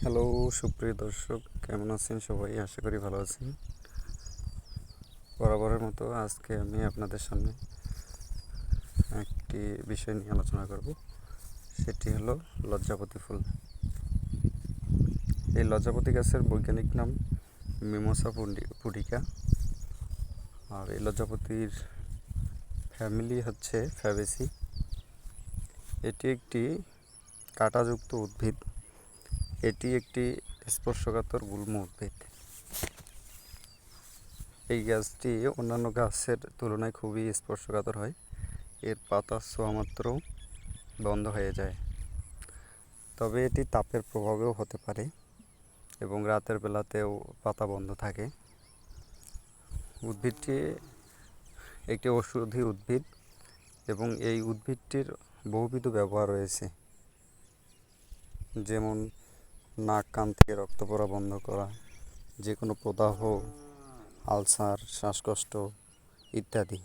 Hello সুপ্রিয় দর্শক, কেমন আছেন সবাই? আশা করি ভালো আছেন। বরাবরের মতো আজকে আমি আপনাদের সামনে একটি বিষয় নিয়ে আলোচনা করব। সেটি হলো লজ্জাপতি ফুল। এই লজ্জাপতি গাছের বৈজ্ঞানিক নাম মিমোসা পুডিকা। আর এই লজ্জাপতির ফ্যামিলি হচ্ছে ফ্যাবেসি। এটি একটি কাঁটাযুক্ত উদ্ভিদ। এটি একটি স্পর্শকাতর গুল্ম উদ্ভিদ। এই গাছটি অন্যান্য গাছের তুলনায় খুবই স্পর্শকাতর হয়। এর পাতা ছোঁয়া মাত্র বন্ধ হয়ে যায়। তবে এটি তাপের প্রভাবেও হতে পারে এবং রাতের বেলাতেও পাতা বন্ধ থাকে। উদ্ভিদটি একটি ঔষধি উদ্ভিদ এবং এই উদ্ভিদটির বহুবিধ ব্যবহার রয়েছে, যেমন নাক কান থেকে রক্ত পড়া বন্ধ করা, যে কোনো প্রদাহ, আলসার, শ্বাসকষ্ট ইত্যাদি।